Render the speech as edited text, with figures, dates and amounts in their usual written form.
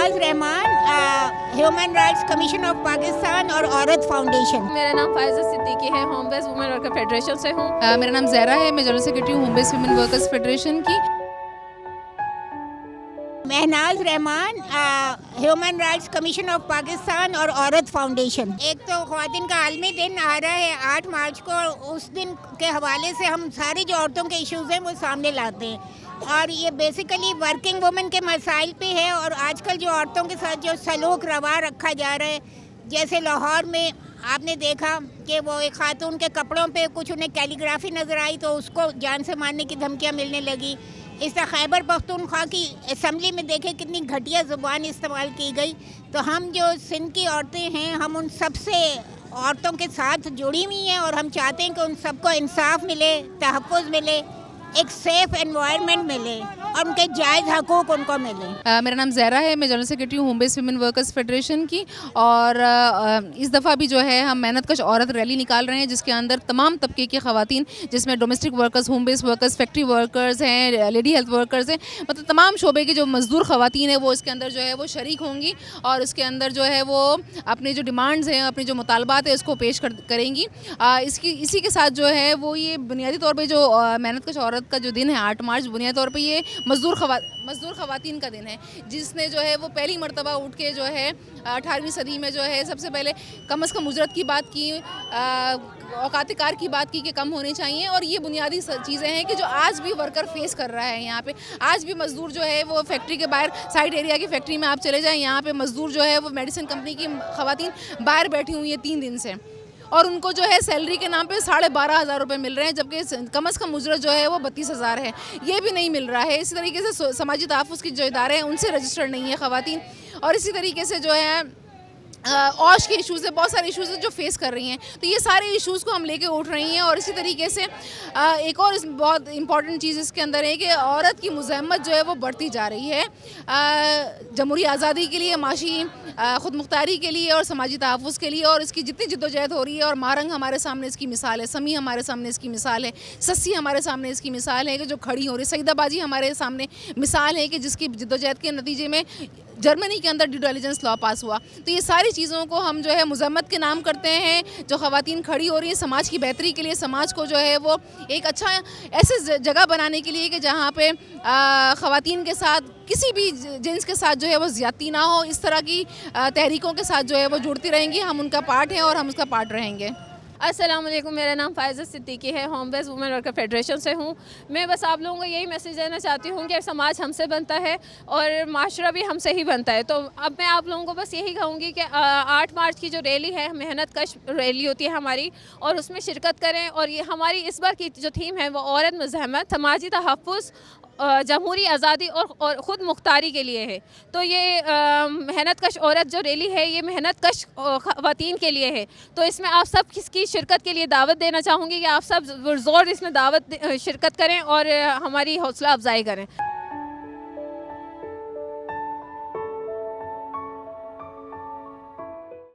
Mahnaz Rehman, human rights commission of Pakistan और Aurat foundation. मेरा नाम फायजा सिद्दीकी है, home base women worker federation से हूँ। मेरा नाम ज़हरा है, मैं जनरल सेक्रेटरी हूँ home base women workers federation की। Mahnaz Rehman, human rights commission of Pakistan और औरत फाउंडेशन। एक तो ख्वातीन का आलमी दिन आ रहा है 8 मार्च को, उस दिन के हवाले से हम सारी जो औरतों के इश्यूज़ हैं वो सामने लाते हैं और ये बेसिकली वर्किंग वुमेन के मसाइल पे है। और आजकल जो औरतों के साथ जो सलूक रवा रखा जा रहा है, जैसे लाहौर में आपने देखा कि वो एक खातून के कपड़ों पे कुछ उन्हें कैलीग्राफी नज़र आई तो उसको जान से मारने की धमकियाँ मिलने लगी। इस तरह खैबर पख्तूनख्वा की असम्बली में देखे कितनी घटिया ज़ुबान इस्तेमाल की गई। तो हम जो सिंध की औरतें हैं, हम उन सब से औरतों के साथ जुड़ी हुई हैं और हम चाहते हैं कि उन सबको इंसाफ मिले, तहफ़्फ़ुज़ मिले, एक सेफ एनवायरनमेंट मिले और उनके जायज़ हकूक़ उनको मिले। मेरा नाम ज़हरा है, मैं जनरल सेक्रेटरी हूँ home base women workers federation की। और इस दफ़ा भी जो है हम मेहनत कश औरत रैली निकाल रहे हैं, जिसके अंदर तमाम तबके की ख़वातीन, जिसमें domestic workers, home base workers, factory workers हैं, लेडी हेल्थ वर्कर्स हैं, मतलब तमाम शोबे की जो मज़दूर ख़वातीन हैं वो इसके अंदर जो है वो शरीक होंगी और इसके अंदर जो है वो अपनी जो डिमांड्स हैं, अपनी जो मुतालबात है उसको पेश करेंगी। इसी के साथ जो है वो ये बुनियादी तौर पर जो मेहनत कश औरत का जो दिन है 8 मार्च, बुनियादी तौर पे ये मज़दूर ख़वातीन का दिन है, जिसने जो है वो पहली मरतबा उठ के जो है 18वीं सदी में जो है सबसे पहले कम अज़ कम उजरत की बात की, औकात कार की बात की कि कम होनी चाहिए। और ये बुनियादी चीज़ें हैं कि जो आज भी वर्कर फेस कर रहा है यहाँ पे। आज भी मज़दूर जो है वो फैक्ट्री के बाहर, साइड एरिया की फैक्ट्री में आप चले जाएँ, यहाँ पे मज़दूर जो है वो मेडिसिन कंपनी की ख़वातीन बाहर बैठी हुई है 3 दिन से और उनको जो है सैलरी के नाम पे 12,500 रुपये मिल रहे हैं, जबकि कम अज़ कम उजरत जो है वो 32,000 है, ये भी नहीं मिल रहा है। इसी तरीके से समाजी तहफ़्फ़ुज़ के जो इदारे हैं उनसे रजिस्टर्ड नहीं है ख़वातीन। और इसी तरीके से जो है औश के इशूज़ है, बहुत सारे इशूज़ हैं जो फेस कर रही हैं। तो ये सारे इशूज़ को हम लेके उठ रही हैं। और इसी तरीके से एक और बहुत इम्पॉर्टेंट चीज़ इसके अंदर है कि औरत की मुज़ाहमत जो है वो बढ़ती जा रही है, जमहूरी आज़ादी के लिए, माशी ख़ुद मुख्तारी के लिए और समाजी तहफ़्फ़ुज़ के लिए। और इसकी जितनी जिद्दोजहद हो रही है, और मारंग हमारे सामने इसकी मिसाल है, समी हमारे सामने इसकी मिसाल है, सस्सी हमारे सामने इसकी मिसाल है कि जो खड़ी हो रही है, सईदाबाजी हमारे सामने मिसाल है कि जिसकी जिद्दोजहद के नतीजे में जर्मनी के अंदर ड्यू डिलिजेंस लॉ पास हुआ। तो ये सारी चीज़ों को हम जो है मुज़म्मत के नाम करते हैं। जो ख़वातीन खड़ी हो रही हैं समाज की बेहतरी के लिए, समाज को जो है वो एक अच्छा ऐसे जगह बनाने के लिए कि जहाँ पे ख़वातीन के साथ किसी भी जिन्स के साथ जो है वो ज़्यादती ना हो, इस तरह की तहरीकों के साथ जो है वो जुड़ती रहेंगी। हम उनका पार्ट हैं और हम उसका पार्ट रहेंगे। अस्सलाम वालेकुम, मेरा नाम फायजा सिद्दीकी है, home base women worker federation से हूँ। मैं बस आप लोगों को यही मैसेज देना चाहती हूँ कि समाज हमसे बनता है और माशरा भी हमसे ही बनता है। तो अब मैं आप लोगों को बस यही कहूँगी कि 8 मार्च की जो रैली है, मेहनत कश रैली होती है हमारी, और उसमें शिरकत करें। और ये हमारी इस बार की जो थीम है वो औरत मुज़ाहमत, समाजी तहफ़्फ़ुज़, जमहूरी आज़ादी और ख़ुद मुख्तारी के लिए है। तो ये मेहनत कश औरत जो रैली है ये मेहनत कश ख़वातीन के लिए है। तो इसमें आप सब किसकी शिरकत के लिए दावत देना चाहूँगी कि आप सब ज़ोर इसमें शिरकत करें और हमारी हौसला अफजाई करें।